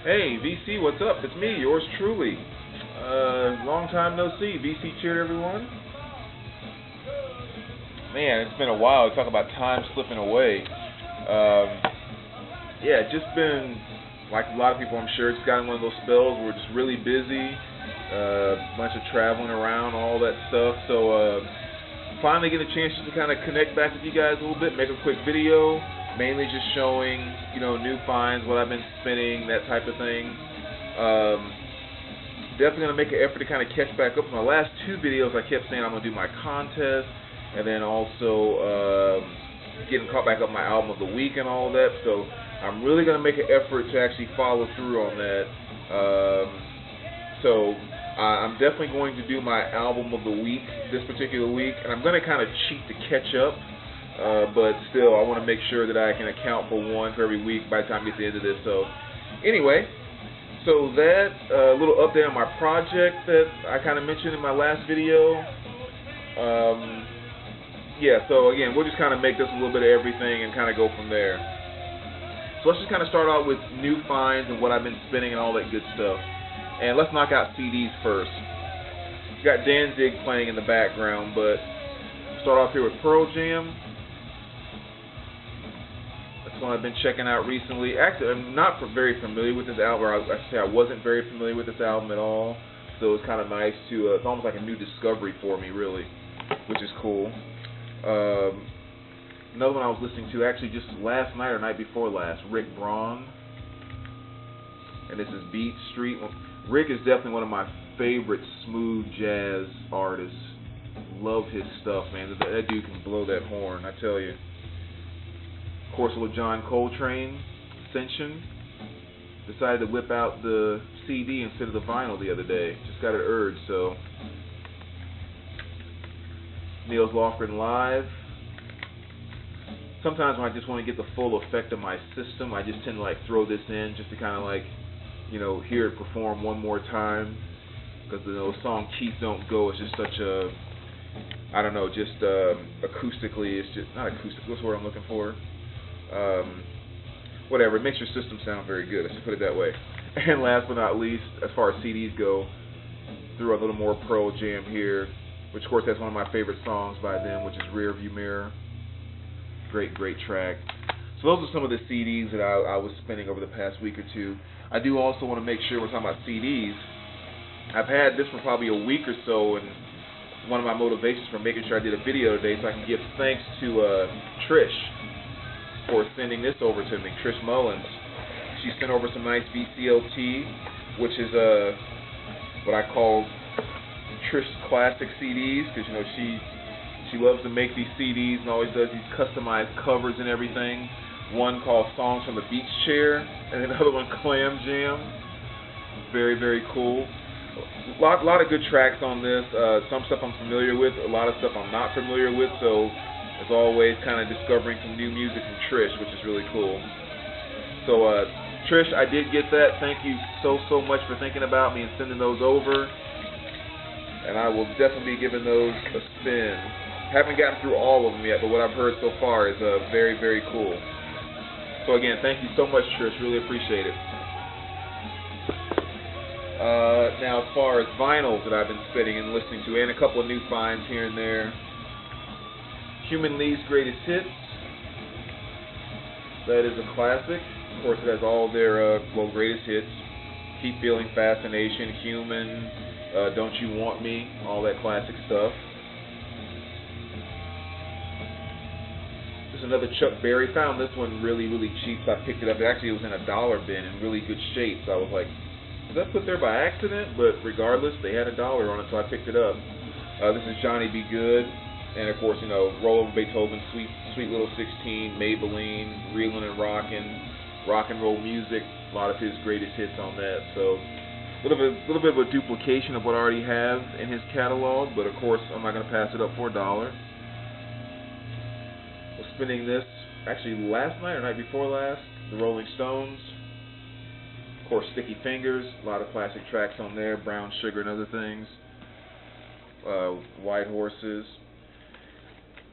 Hey, VC, what's up? It's me, yours truly. Long time no see. VC cheered everyone. Man, it's been a while. Talk about time slipping away. Yeah, it's just been, like a lot of people I'm sure, it's gotten one of those spells where we're just really busy. Bunch of traveling around, all that stuff. So, finally get a chance to kind of connect back with you guys a little bit, make a quick video. Mainly just showing, new finds, what I've been spinning, that type of thing. Definitely going to make an effort to kind of catch back up. My last two videos, I kept saying I'm going to do my contest, and then also getting caught back up my album of the week and all that. So I'm really going to make an effort to actually follow through on that. I'm definitely going to do my album of the week this particular week, and I'm going to kind of cheat to catch up. But still, I want to make sure that I can account for one for every week by the time I get to the end of this. So, anyway, so that little update on my project that I kind of mentioned in my last video. Yeah, so again, we'll just kind of make this a little bit of everything and kind of go from there. So let's just kind of start out with new finds and what I've been spinning and all that good stuff. And let's knock out CDs first. You got Danzig playing in the background, but start off here with Pearl Jam. One I've been checking out recently. Actually, I'm not very familiar with this album. I say I wasn't very familiar with this album at all. So it's kind of nice to. It's almost like a new discovery for me, really, which is cool. Another one I was listening to actually just last night or night before last. Rick Braun, and this is Beat Street. Rick is definitely one of my favorite smooth jazz artists. Love his stuff, man. That dude can blow that horn, I tell you. Of course, with John Coltrane, Ascension, decided to whip out the CD instead of the vinyl the other day. Just got an urge, so. Nils Lofgren Live. Sometimes when I just want to get the full effect of my system, I just tend to throw this in just to kind of hear it perform one more time. Because the song Keith Don't Go is just such a, I don't know, just acoustically, it's just, not acoustic, what's the word I'm looking for? Whatever, it makes your system sound very good, let's just put it that way. And last but not least, as far as CDs go, threw a little more Pearl Jam here, which of course has one of my favorite songs by them, which is Rear View Mirror. Great track. So those are some of the CDs that I was spinning over the past week or two. I do also want to make sure we're talking about CDs. I've had this for probably a week or so, and one of my motivations for making sure I did a video today so I can give thanks to Trish for sending this over to me, Trish Mullins. She sent over some nice VCLT, which is what I call Trish classic CDs, because she loves to make these CDs and always does these customized covers and everything. One called Songs from the Beach Chair, and another one Clam Jam. Very cool. A lot of good tracks on this. Some stuff I'm familiar with, a lot of stuff I'm not familiar with, so as always, kind of discovering some new music from Trish, which is really cool. So, Trish, I did get that. Thank you so much for thinking about me and sending those over. And I will definitely be giving those a spin. Haven't gotten through all of them yet, but what I've heard so far is very cool. So again, thank you so much, Trish. Really appreciate it. Now, as far as vinyls that I've been spinning and listening to, and a couple of new finds here and there. Human League's Greatest Hits. That is a classic. Of course, it has all their greatest hits. Keep Feeling Fascination, Human, Don't You Want Me, all that classic stuff. Just another Chuck Berry. Found this one really cheap, so I picked it up. Actually, it was in a dollar bin in really good shape, so I was like, was that put there by accident? But regardless, they had $1 on it, so I picked it up. This is Johnny B. Good. And of course, Roll Over Beethoven, Sweet Little 16, Maybelline, Reelin' and Rockin', rock and roll music, a lot of his greatest hits on that. So a little bit of a duplication of what I already have in his catalog, but of course I'm not going to pass it up for $1. I was spinning this actually last night or night before last, the Rolling Stones. Of course, Sticky Fingers, a lot of classic tracks on there, Brown Sugar and other things. White Horses.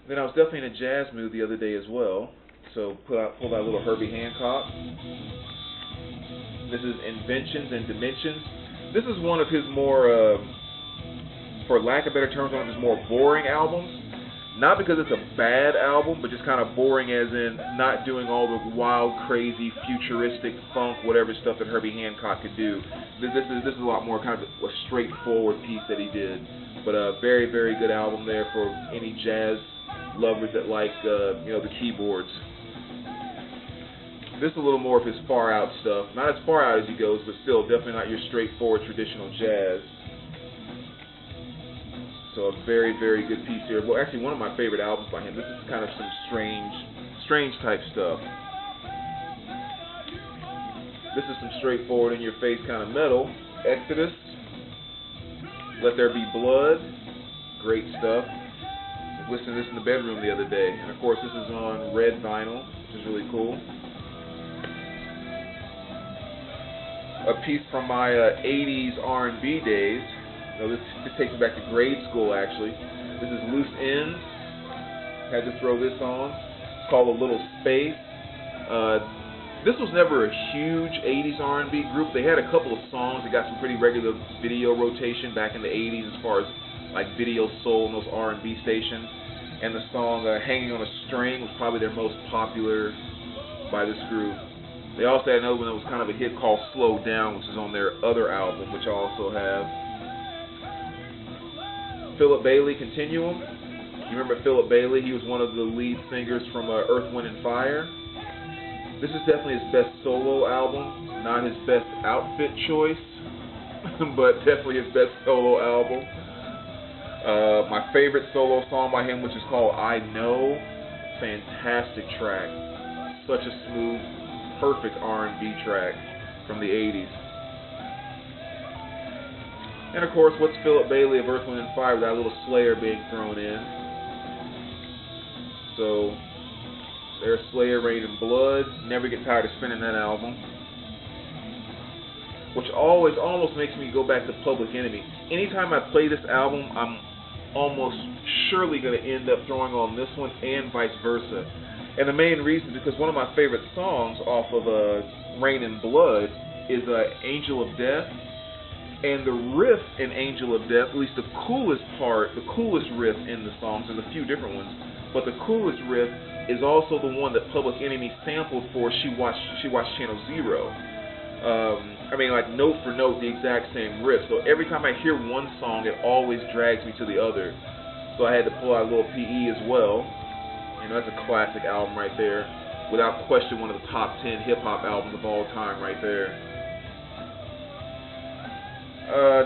Then I was definitely in a jazz mood the other day as well, so pulled out a little Herbie Hancock. This is Inventions and Dimensions. This is one of his more, for lack of better terms, one of his more boring albums. Not because it's a bad album, but just kind of boring as in not doing all the wild, crazy, futuristic, funk, whatever stuff that Herbie Hancock could do. This is a lot more kind of a straightforward piece that he did. But a very, very good album there for any jazz lovers that like, the keyboards. This is a little more of his far out stuff. Not as far out as he goes, but still definitely not your straightforward traditional jazz. So a very, very good piece here. Well, actually, one of my favorite albums by him. This is kind of some strange type stuff. This is some straightforward, in-your-face kind of metal. Exodus, Let There Be Blood, great stuff. I was listening to this in the bedroom the other day, and of course, this is on red vinyl, which is really cool. A piece from my 80s R&B days. This takes me back to grade school, actually. This is Loose Ends. Had to throw this on. It's called A Little Space. This was never a huge 80s R&B group. They had a couple of songs that got some pretty regular video rotation back in the 80s as far as like Video Soul and those R&B stations. And the song Hanging on a String was probably their most popular by this group. They also had another one that was kind of a hit called Slow Down, which is on their other album, which I also have. Philip Bailey, Continuum. You remember Philip Bailey? He was one of the lead singers from Earth, Wind & Fire. This is definitely his best solo album. Not his best outfit choice, but definitely his best solo album. My favorite solo song by him, which is called I Know. Fantastic track. Such a smooth, perfect R&B track from the 80s. And of course, what's Philip Bailey of Earth, Wind & Fire without a little Slayer being thrown in? So, there's Slayer, Rain and Blood. Never get tired of spinning that album. Which always almost makes me go back to Public Enemy. Anytime I play this album, I'm almost surely going to end up throwing on this one and vice versa. And the main reason is because one of my favorite songs off of Rain and Blood is Angel of Death. And the riff in Angel of Death, at least the coolest part, the coolest riff in the songs, there's a few different ones, but the coolest riff is also the one that Public Enemy sampled for She Watched Channel Zero. I mean, like note for note, the exact same riff. So every time I hear one song, it always drags me to the other. So I had to pull out a little PE as well. That's a classic album right there. Without question, one of the top 10 hip-hop albums of all time right there.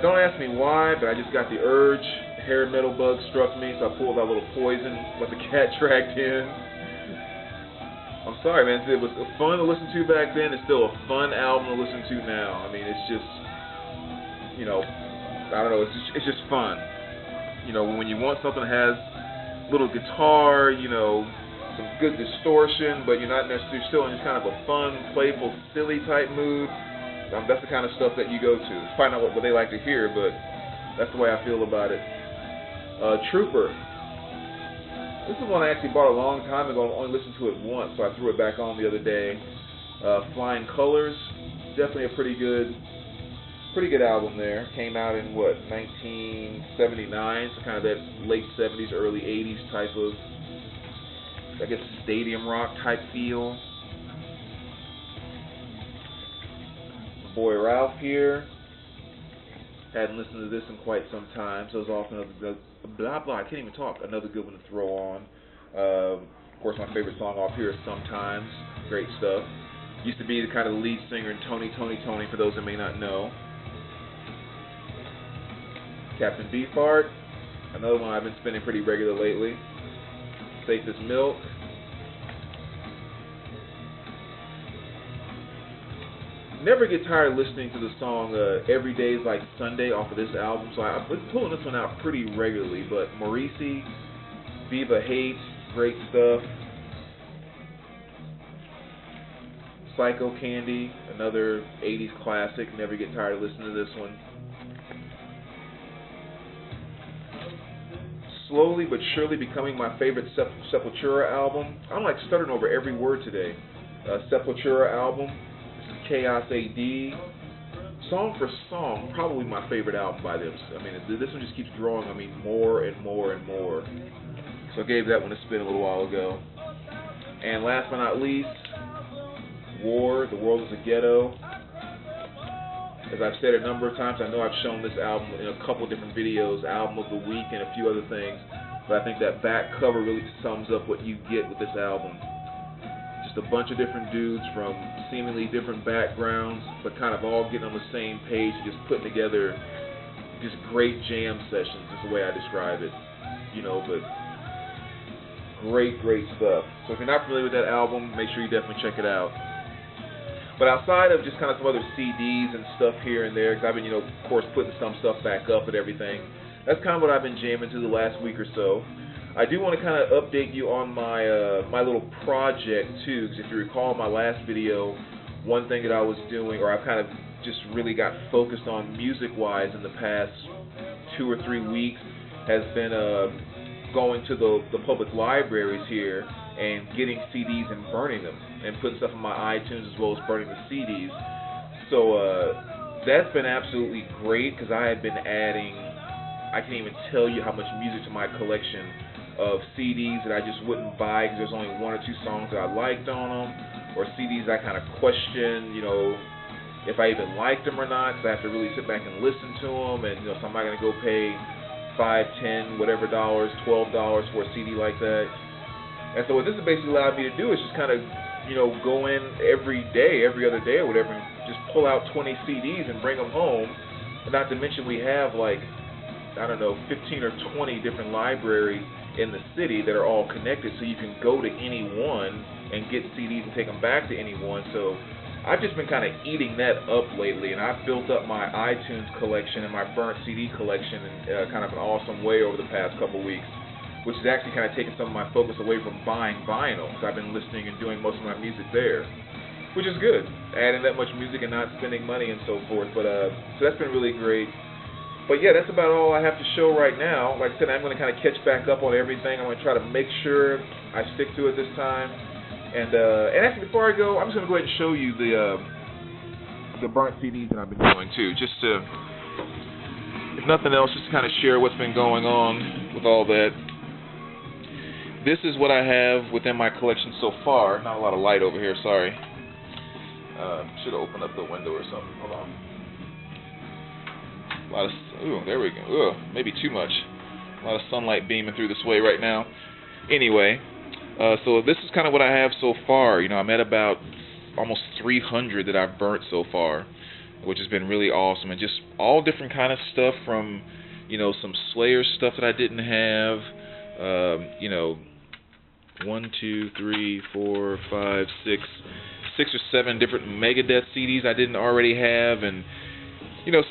Don't ask me why, but I just got the urge. Hair metal bug struck me, so I pulled out a little Poison, let the cat dragged in. I'm sorry, man. It was fun to listen to back then. It's still a fun album to listen to now. I mean, it's just, I don't know. It's just fun. When you want something that has little guitar, some good distortion, but you're not necessarily still in just kind of a fun, playful, silly type mood. That's the kind of stuff that you go to. It's probably not what they like to hear, but that's the way I feel about it. Trooper. This is one I actually bought a long time ago. I only listened to it once, so I threw it back on the other day. Flying Colors. Definitely a pretty good album there. Came out in, 1979, so kind of that late 70s, early 80s type of, I guess, stadium rock type feel. Boy Ralph here. Hadn't listened to this in quite some time, so it's often I can't even talk. Another good one to throw on. Of course, my favorite song off here is Sometimes. Great stuff. Used to be the kind of lead singer in Tony, for those that may not know. Captain Beefheart. Another one I've been spinning pretty regular lately. Safe as Milk. Never get tired of listening to the song Every Day's Like Sunday off of this album, so I've been pulling this one out pretty regularly. But Morrissey, Viva Hate, great stuff. Psycho Candy, another 80s classic. Never get tired of listening to this one. Slowly but surely becoming my favorite Sepultura album. I'm like stuttering over every word today. Sepultura album. Chaos AD. Song for song, probably my favorite album by them. I mean, this one just keeps growing on me more and more and more. So I gave that one a spin a little while ago. And last but not least, War, The World is a Ghetto. As I've said a number of times, I know I've shown this album in a couple different videos, Album of the Week and a few other things, but I think that back cover really sums up what you get with this album. Just a bunch of different dudes from seemingly different backgrounds, but kind of all getting on the same page, just putting together just great jam sessions is the way I describe it. You know, but great stuff. So if you're not familiar with that album, make sure you definitely check it out. But outside of just kind of some other CDs and stuff here and there, because I've been, you know, of course, putting some stuff back up and everything, that's kind of what I've been jamming to the last week or so. I do want to kind of update you on my my little project too, because if you recall my last video, one thing that I was doing, or I've kind of just really got focused on music-wise in the past 2 or 3 weeks, has been going to the public libraries here and getting CDs and burning them, and putting stuff on my iTunes as well as burning the CDs. So that's been absolutely great, because I have been adding, I can't even tell you how much music to my collection of CDs that I just wouldn't buy because there's only 1 or 2 songs that I liked on them, or CDs I kind of question, you know, if I even liked them or not, because I have to really sit back and listen to them, and, you know, so I'm not going to go pay $5, $10, whatever dollars, $12 for a CD like that. And so what this has basically allowed me to do is just kind of, you know, go in every day, every other day or whatever, and just pull out 20 CDs and bring them home. And not to mention we have like, I don't know, 15 or 20 different libraries in the city that are all connected, so you can go to any one and get CDs and take them back to any one. So I've just been kind of eating that up lately, and I've built up my iTunes collection and my burnt CD collection in kind of an awesome way over the past couple weeks, which is actually kind of taking some of my focus away from buying vinyl, because I've been listening and doing most of my music there, which is good, adding that much music and not spending money and so forth. But so that's been really great. But yeah, that's about all I have to show right now. Like I said, I'm going to kind of catch back up on everything. I'm going to try to make sure I stick to it this time. And actually, before I go, I'm just going to go ahead and show you the burnt CDs that I've been doing too, just to, if nothing else, just to kind of share what's been going on with all that. This is what I have within my collection so far. Not a lot of light over here, sorry. Should have opened up the window or something. Hold on. A lot of, ooh, there we go. Ugh, maybe too much. A lot of sunlight beaming through this way right now. Anyway, so this is kind of what I have so far. You know, I'm at about almost 300 that I've burnt so far, which has been really awesome. And just all different kind of stuff from, you know, some Slayer stuff that I didn't have. You know, 1, 2, 3, 4, 5, 6 or 7 different Megadeth CDs I didn't already have, and you know,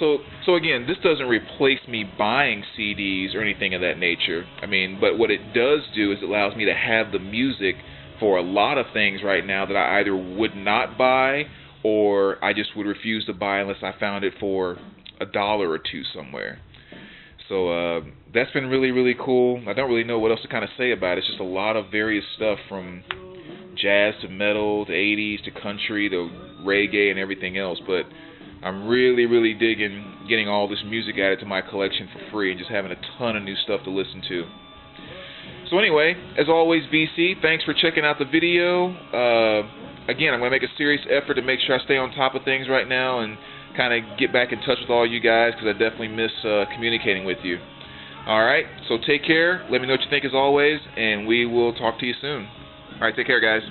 so again, this doesn't replace me buying CDs or anything of that nature. I mean, but what it does do is it allows me to have the music for a lot of things right now that I either would not buy or I just would refuse to buy unless I found it for $1 or $2 somewhere. So that's been really, really cool. I don't really know what else to kind of say about it. It's just a lot of various stuff from jazz to metal to 80s to country to reggae and everything else, but I'm really, really digging getting all this music added to my collection for free and just having a ton of new stuff to listen to. So anyway, as always, VC, thanks for checking out the video. Again, I'm going to make a serious effort to make sure I stay on top of things right now and kind of get back in touch with all you guys, because I definitely miss communicating with you. Alright, so take care. Let me know what you think as always, and we will talk to you soon. Alright, take care, guys.